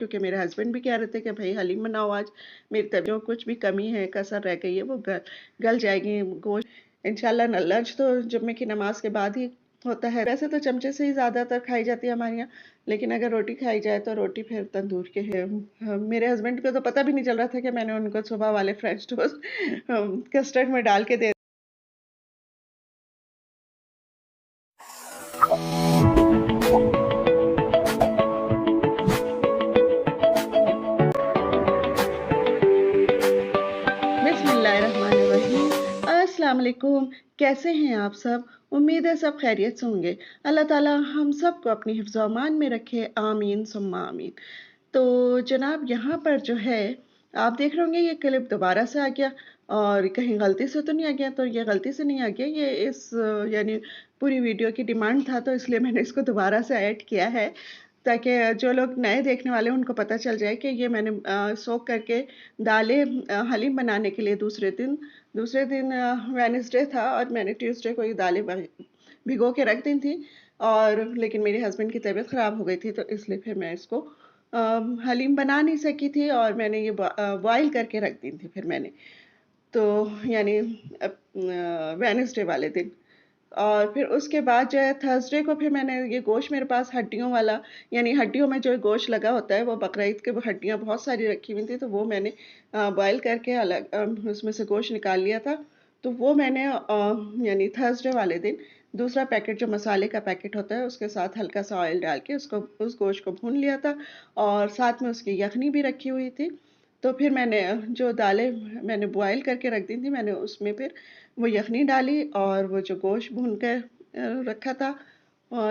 क्योंकि मेरे हस्बैंड भी कह रहे थे कि भाई हलीम बनाओ आज, मेरी तबीयत जो कुछ भी कमी है कसर रह गई है वो गल जाएगी गोश्त इंशाल्लाह। लंच तो जुम्मे की नमाज के बाद ही होता है। वैसे तो चमचे से ही ज़्यादातर खाई जाती है हमारे यहाँ, लेकिन अगर रोटी खाई जाए तो रोटी फिर तंदूर के है। मेरे हस्बैंड को तो पता भी नहीं चल रहा था कि मैंने उनको सुबह वाले फ्रेंच टोस्ट कस्टर्ड में डाल के दे। बिस्मिल्लाहिर्रहमानिर्रहीम। अस्सलाम वालेकुम। कैसे हैं आप सब? उम्मीद है सब खैरियत से होंगे। अल्लाह ताला हम सबको अपनी हिफ्ज़ व अमान में रखे, आमीन सुम्मा आमीन। तो जनाब यहाँ पर जो है आप देख रहे होंगे ये क्लिप दोबारा से आ गया, और कहीं गलती से तो नहीं आ गया। तो ये गलती से नहीं आ गया, ये इस यानी पूरी वीडियो की डिमांड था, तो इसलिए मैंने इसको दोबारा से ऐड किया है, ताकि जो लोग नए देखने वाले हैं उनको पता चल जाए कि ये मैंने सोक करके दालें हलीम बनाने के लिए दूसरे दिन वेडनेसडे था और मैंने ट्यूसडे को ये दालें भिगो के रख दी थी। और लेकिन मेरे हस्बैंड की तबीयत ख़राब हो गई थी, तो इसलिए फिर मैं इसको हलीम बना नहीं सकी थी, और मैंने ये बॉयल करके रख दी थी फिर मैंने। तो यानी वेडनेसडे वाले दिन। और फिर उसके बाद जो है थर्सडे को फिर मैंने ये गोश्त मेरे पास हड्डियों वाला, यानी हड्डियों में जो गोश्त लगा होता है वो बकरा ईद के हड्डियाँ बहुत सारी रखी हुई थी, तो वो मैंने बॉयल करके अलग उसमें से गोश्त निकाल लिया था। तो वो मैंने यानी थर्सडे वाले दिन दूसरा पैकेट जो मसाले का पैकेट होता है उसके साथ हल्का सा ऑयल डाल के उसको उस गोश्त को भून लिया था, और साथ में उसकी यखनी भी रखी हुई थी। तो फिर मैंने जो दालें मैंने बॉयल करके रख दी थी, मैंने उसमें फिर वो यखनी डाली, और वो जो गोश्त भून कर रखा था,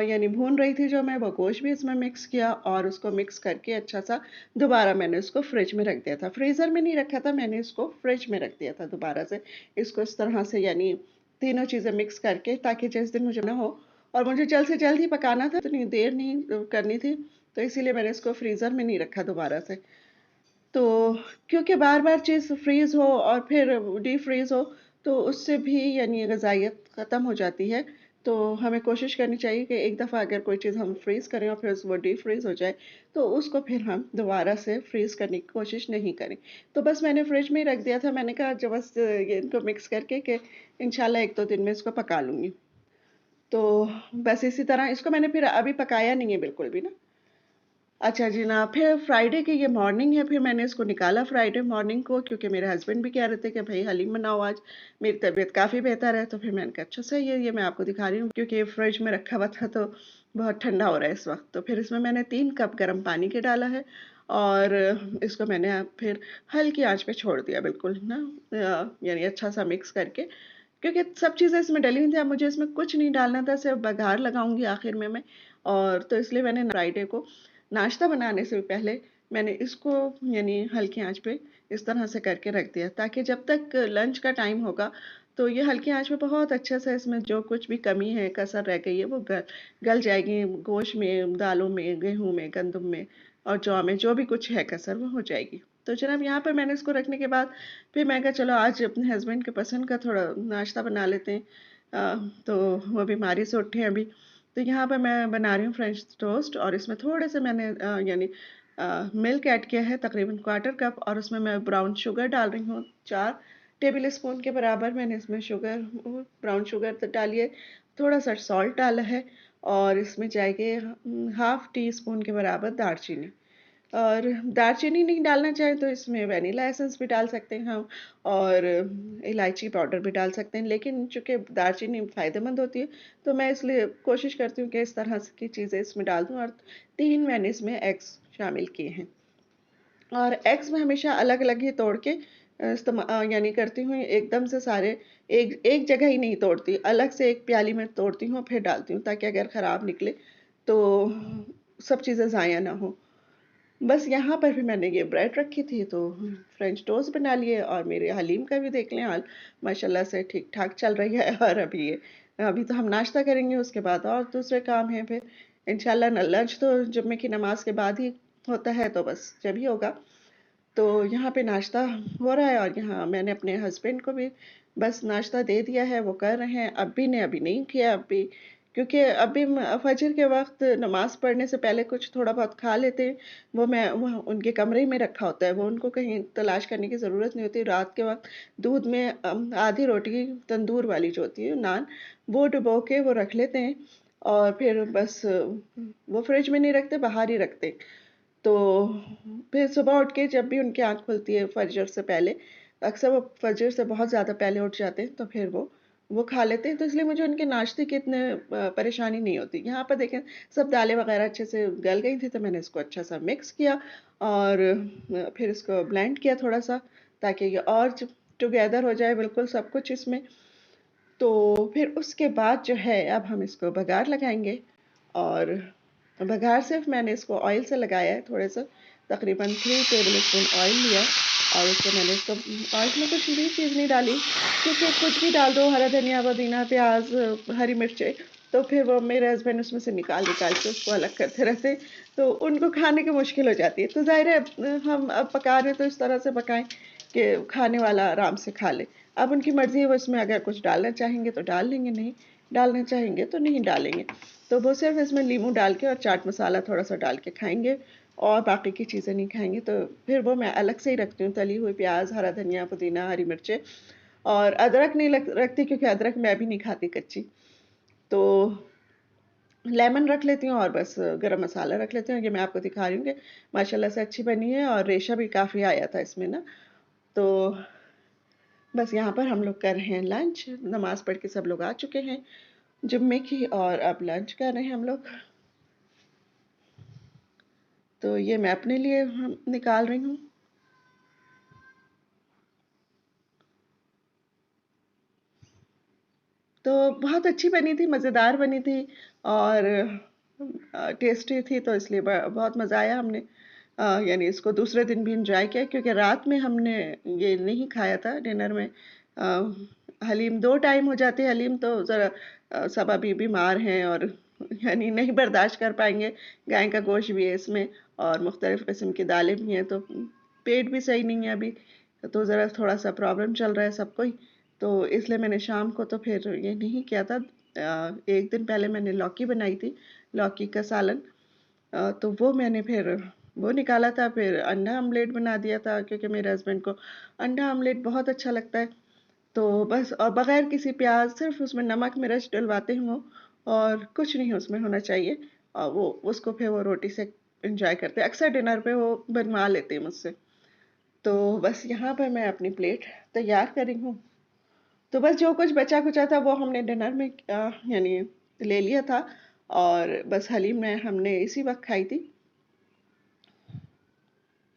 यानी भून रही थी जो मैं, वो गोश्त भी इसमें मिक्स किया, और उसको मिक्स करके अच्छा सा दोबारा मैंने उसको फ्रिज में रख दिया था। फ्रीज़र में नहीं रखा था मैंने, इसको फ्रिज में रख दिया था दोबारा से। इसको इस तरह से यानी तीनों चीज़ें मिक्स करके, ताकि जिस दिन मुझे ना हो, और मुझे जल्द से जल्द ही पकाना था, तो इतनी देर नहीं करनी थी, तो इसीलिए मैंने इसको फ्रीज़र में नहीं रखा दोबारा से। तो क्योंकि बार-बार चीज़ फ्रीज़ हो और फिर डीप फ्रीज़ हो, तो उससे भी यानी ग़िज़ाइयत ख़त्म हो जाती है। तो हमें कोशिश करनी चाहिए कि एक दफ़ा अगर कोई चीज़ हम फ्रीज़ करें और फिर वो डीप फ्रीज़ हो जाए, तो उसको फिर हम दोबारा से फ्रीज़ करने की कोशिश नहीं करें। तो बस मैंने फ्रिज में ही रख दिया था। मैंने कहा जो बस ये इनको मिक्स करके कि इंशाल्लाह 1-2 दिन में इसको पका लूँगी। तो बस इसी तरह इसको मैंने फिर अभी पकाया नहीं है बिल्कुल भी ना। अच्छा जी ना, फिर फ्राइडे की ये मॉर्निंग है, फिर मैंने इसको निकाला फ्राइडे मॉर्निंग को, क्योंकि मेरे हस्बैंड भी कह रहे थे कि भाई हलीम बनाओ आज, मेरी तबीयत काफ़ी बेहतर है। तो फिर मैंने कहा अच्छा सही है, ये मैं आपको दिखा रही हूँ, क्योंकि ये फ्रिज में रखा हुआ था तो बहुत ठंडा हो रहा है इस वक्त। तो फिर इसमें मैंने 3 कप गर्म पानी के डाला है, और इसको मैंने फिर हल्की आंच पे छोड़ दिया बिल्कुल ना, यानी अच्छा सा मिक्स करके, क्योंकि सब चीज़ें इसमें डली हुई थी। अब मुझे इसमें कुछ नहीं डालना था, सिर्फ बघार लगाऊंगी आखिर में मैं। और तो इसलिए मैंने फ्राइडे को नाश्ता बनाने से पहले मैंने इसको यानी हल्की आंच पे इस तरह से करके रख दिया, ताकि जब तक लंच का टाइम होगा तो ये हल्की आंच पे बहुत अच्छे से इसमें जो कुछ भी कमी है कसर रह गई है वो गल जाएगी, गोश्त में, दालों में, गेहूं में, गंदम में और जौ में जो भी कुछ है कसर वो हो जाएगी। तो जनाब यहाँ पर मैंने इसको रखने के बाद फिर मैं कहा चलो आज अपने हस्बैंड के पसंद का थोड़ा नाश्ता बना लेते हैं। तो वो बीमारी से उठे हैं अभी। तो यहाँ पे मैं बना रही हूँ फ्रेंच टोस्ट, और इसमें थोड़े से मैंने यानी मिल्क ऐड किया है तकरीबन क्वार्टर कप, और उसमें मैं ब्राउन शुगर डाल रही हूँ 4 टेबल स्पून के बराबर मैंने इसमें शुगर, ब्राउन शुगर तो डालिए, थोड़ा सा सॉल्ट डाला है, और इसमें जाएगी 1/2 टी स्पून के बराबर दालचीनी। और दालचीनी नहीं डालना चाहे तो इसमें वनीला एसेंस भी डाल सकते हैं हम, और इलायची पाउडर भी डाल सकते हैं, लेकिन चूंकि दालचीनी फ़ायदेमंद होती है तो मैं इसलिए कोशिश करती हूँ कि इस तरह की चीज़ें इसमें डाल दूँ। और 3 मैंने इसमें एग्स शामिल किए हैं, और एग्स में हमेशा अलग अलग ही तोड़ के यानी करती हूँ, एकदम से सारे एक एक जगह ही नहीं तोड़ती, अलग से एक प्याली में तोड़ती हूँ फिर डालती हूँ, ताकि अगर ख़राब निकले तो सब चीज़ें ज़ाया ना हो। बस यहाँ पर भी मैंने ये ब्रेड रखी थी, तो फ्रेंच टोस्ट बना लिए, और मेरे हलीम का भी देख लें हाल माशाल्लाह से ठीक ठाक चल रही है। और अभी तो हम नाश्ता करेंगे, उसके बाद और दूसरे काम हैं फिर इंशाल्लाह। लंच तो जुम्मे की नमाज के बाद ही होता है, तो बस जब ही होगा। तो यहाँ पे नाश्ता हो रहा है, और यहाँ मैंने अपने हस्बैंड को भी बस नाश्ता दे दिया है, वो कर रहे हैं। अब्बी ने अभी नहीं किया, अब्बी क्योंकि अभी फजर के वक्त नमाज पढ़ने से पहले कुछ थोड़ा बहुत खा लेते हैं। वो उनके कमरे में रखा होता है, वो उनको कहीं तलाश करने की ज़रूरत नहीं होती। रात के वक्त दूध में आधी रोटी तंदूर वाली जो होती है नान, वो डुबो के वो रख लेते हैं और फिर बस वो फ्रिज में नहीं रखते, बाहर ही रखते हैं। तो फिर सुबह उठ के जब भी उनकी आँख खुलती है फजर से पहले, अक्सर वो फजर से बहुत ज़्यादा पहले उठ जाते हैं, तो फिर वो खा लेते हैं। तो इसलिए मुझे उनके नाश्ते की इतने परेशानी नहीं होती। यहाँ पर देखें सब दालें वग़ैरह अच्छे से गल गई थी, तो मैंने इसको अच्छा-सा मिक्स किया और फिर इसको ब्लेंड किया थोड़ा-सा, ताकि ये और टुगेदर हो जाए बिल्कुल सब कुछ इसमें। तो फिर उसके बाद जो है अब हम इसको बघार लगाएँगे और बघार सिर्फ़ मैंने इसको ऑयल से लगाया है थोड़े-से, तकरीबन 3 टेबल स्पून ऑयल लिया और उसको मैंने इसको ऑयल में कुछ भी चीज़ नहीं डाली, क्योंकि कुछ भी डाल दो, हरा धनिया, पुदीना, प्याज़, हरी मिर्चें, तो फिर वो मेरे हस्बैंड उसमें से निकाल-निकाल के उसको अलग करते रहते, तो उनको खाने की मुश्किल हो जाती है। तो ज़ाहिर है हम अब पका रहे हैं तो इस तरह से पकाएँ कि खाने वाला आराम से खा ले। अब उनकी मर्ज़ी है, वो इसमें अगर कुछ डालना चाहेंगे तो डाल लेंगे, नहीं डालना चाहेंगे तो नहीं डालेंगे। तो वो सिर्फ़ इसमें नींबू डाल के और चाट मसाला थोड़ा-सा डाल के खाएँगे और बाकी की चीज़ें नहीं खाएँगे। तो फिर वो मैं अलग से ही रखती हूँ, तली हुई प्याज़, हरा धनिया, पुदीना, हरी मिर्चें और अदरक नहीं रखती, क्योंकि अदरक मैं भी नहीं खाती कच्ची। तो लेमन रख लेती हूँ और बस गरम मसाला रख लेती हूँ। ये मैं आपको दिखा रही हूँ कि माशाल्लाह से अच्छी बनी है और रेशा भी काफ़ी आया था इसमें ना। तो बस यहाँ पर हम लोग कर रहे हैं लंच, नमाज़ पढ़ के सब लोग आ चुके हैं जुम्मे की और अब लंच कर रहे हैं हम लोग। तो ये मैं अपने लिए हम निकाल रही हूँ। तो बहुत अच्छी बनी थी, मज़ेदार बनी थी और टेस्टी थी, तो इसलिए बहुत मज़ा आया। हमने यानी इसको दूसरे दिन भी इंजॉय किया, क्योंकि रात में हमने ये नहीं खाया था डिनर में। हलीम 2 टाइम हो जाती है हलीम, तो ज़रा सब अभी बीमार हैं और यानी नहीं बर्दाश्त कर पाएंगे। गाय का गोश्त भी है इसमें और मुख्तलिफ़ किस्म की दालें भी हैं, तो पेट भी सही नहीं है अभी, तो ज़रा थोड़ा सा प्रॉब्लम चल रहा है सबको ही। तो इसलिए मैंने शाम को तो फिर ये नहीं किया था। एक दिन पहले मैंने लौकी बनाई थी, लौकी का सालन। तो वो मैंने फिर वो निकाला था, फिर अंडा आमलेट बना दिया था, क्योंकि मेरे हस्बैंड को अंडा आमलेट बहुत अच्छा लगता है। तो बस और बगैर किसी प्याज, सिर्फ उसमें नमक मिर्च डलवाते हैं वो, और कुछ नहीं उसमें होना चाहिए। और वो उसको फिर वो रोटी से इंजॉय करते हैं, अक्सर डिनर पे वो बनवा लेते हैं मुझसे। तो बस यहाँ पर मैं अपनी प्लेट तैयार कर रही हूँ। तो बस जो कुछ बचा कुचा था वो हमने डिनर में यानी ले लिया था और बस हलीम में हमने इसी वक्त खाई थी,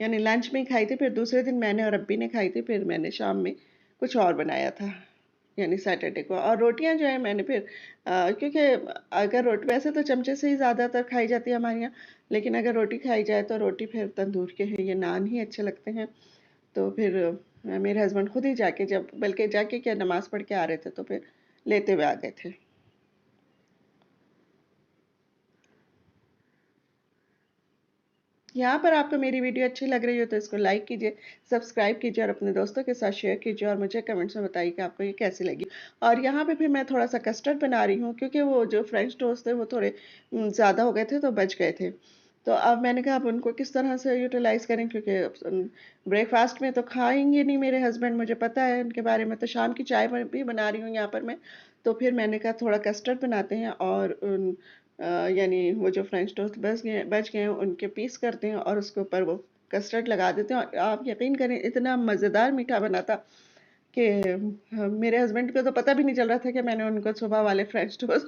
यानी लंच में ही खाई थी। फिर दूसरे दिन मैंने और अब्बी ने खाई थी, फिर मैंने शाम में कुछ और बनाया था, यानी सैटरडे को। और रोटियां जो है मैंने फिर क्योंकि अगर रोटी वैसे तो चमचे से ही ज़्यादातर खाई जाती है हमारे यहाँ, लेकिन अगर रोटी खाई जाए तो रोटी फिर तंदूर के हैं, ये नान ही अच्छे लगते हैं। तो फिर मेरे हस्बैंड खुद ही जाके, जब बल्कि जाके क्या नमाज पढ़ के आ रहे थे, तो फिर लेते हुए आ गए थे। यहाँ पर आपको मेरी वीडियो अच्छी लग रही हो तो इसको लाइक कीजिए, सब्सक्राइब कीजिए और अपने दोस्तों के साथ शेयर कीजिए और मुझे कमेंट्स में बताइए कि आपको ये कैसी लगी। और यहाँ पे फिर मैं थोड़ा सा कस्टर्ड बना रही हूँ, क्योंकि वो जो फ्रेंच टोस्ट थे वो थोड़े ज़्यादा हो गए थे, तो बच गए थे। तो अब मैंने कहा अब उनको किस तरह से यूटिलाइज़ करें, क्योंकि ब्रेकफास्ट में तो खाएंगे नहीं मेरे हस्बैंड, मुझे पता है उनके बारे में। तो शाम की चाय भी बना रही हूँ यहाँ पर मैं। तो फिर मैंने कहा थोड़ा कस्टर्ड बनाते हैं और यानी वो जो फ्रेंच टोस्ट बच गए हैं उनके पीस करते हैं और उसके ऊपर वो कस्टर्ड लगा देते हैं, और आप यकीन करें इतना मज़ेदार मीठा बना था कि मेरे हस्बैंड को तो पता भी नहीं चल रहा था कि मैंने उनको सुबह वाले फ्रेंच टोस्ट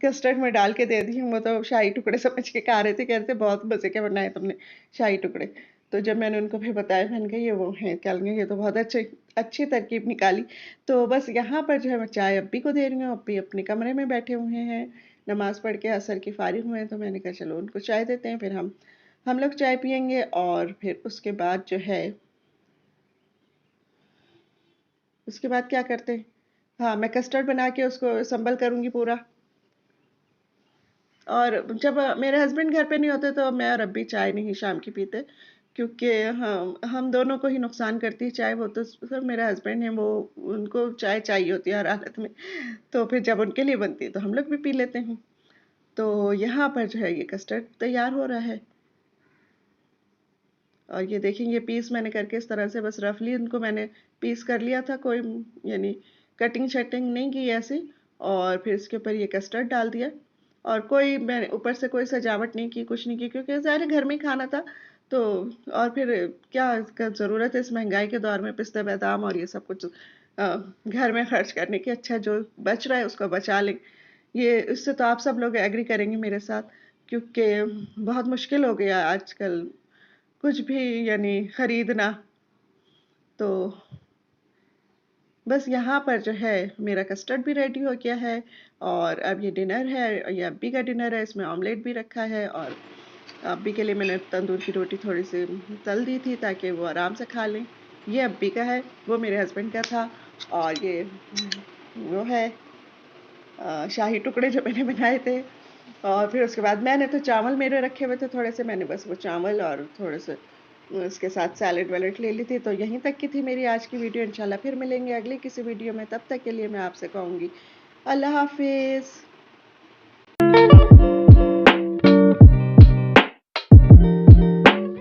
कस्टर्ड में डाल के दे दिए। वो तो शाही टुकड़े समझ के खा रहे थे, कह रहे थे बहुत मज़े के बनाए तुमने शाही टुकड़े। तो जब मैंने उनको फिर बताया, मैंने कहा ये वो हैं, क्या लगे, ये तो बहुत अच्छी अच्छी तरकीब निकाली। तो बस यहाँ पर जो है मैं चाय अब्बी को दे रही हूँ, अब्बी अपने कमरे में बैठे हुए हैं, नमाज़ पढ़ के असर की फारिग हुए हैं, तो मैंने कहा चलो उनको चाय देते हैं, फिर हम लोग चाय पियेंगे और फिर उसके बाद क्या करते हैं, हाँ मैं कस्टर्ड बना के उसको संबल करूँगी पूरा। और जब मेरे हस्बैंड घर पे नहीं होते तो मैं और अब्बी चाय नहीं शाम की पीते, क्योंकि हम दोनों को ही नुकसान करती है चाय। वो तो सिर्फ मेरे हस्बैंड हैं, वो उनको चाय चाहिए होती है हर हालत में। तो फिर जब उनके लिए बनती है तो हम लोग भी पी लेते हैं। तो यहाँ पर जो है ये कस्टर्ड तैयार हो रहा है। और ये देखें, ये पीस मैंने करके इस तरह से बस रफली उनको मैंने पीस कर लिया था, कोई यानी कटिंग शटिंग नहीं की ऐसे। और फिर इसके ऊपर ये कस्टर्ड डाल दिया। और कोई मैंने ऊपर से कोई सजावट नहीं की, कुछ नहीं की, क्योंकि ज़ाहिर है घर में ही खाना था। तो और फिर क्या इसका ज़रूरत है इस महंगाई के दौर में पिस्ता बादाम और ये सब कुछ घर में खर्च करने की। अच्छा जो बच रहा है उसको बचा लें। ये इससे तो आप सब लोग एग्री करेंगे मेरे साथ, क्योंकि बहुत मुश्किल हो गया आजकल कुछ भी यानी खरीदना। तो बस यहाँ पर जो है मेरा कस्टर्ड भी रेडी हो गया है। और अब ये डिनर है, ये अब्बी का डिनर है, इसमें ऑमलेट भी रखा है। और अब्बी के लिए मैंने तंदूर की रोटी थोड़ी सी तल दी थी ताकि वो आराम से खा लें। ये अब्बी का है, वो मेरे हस्बैंड का था। और ये वो है शाही टुकड़े जो मैंने बनाए थे। और फिर उसके बाद मैंने तो चावल मेरे रखे हुए थे थोड़े से, मैंने बस वो चावल और थोड़े से उसके साथ सैलेड वैलेड ले ली थी। तो यहीं तक की थी मेरी आज की वीडियो। इंशाल्लाह फिर मिलेंगे अगली किसी वीडियो में, तब तक के लिए मैं आपसे कहूँगी अल्लाह हाफिज़।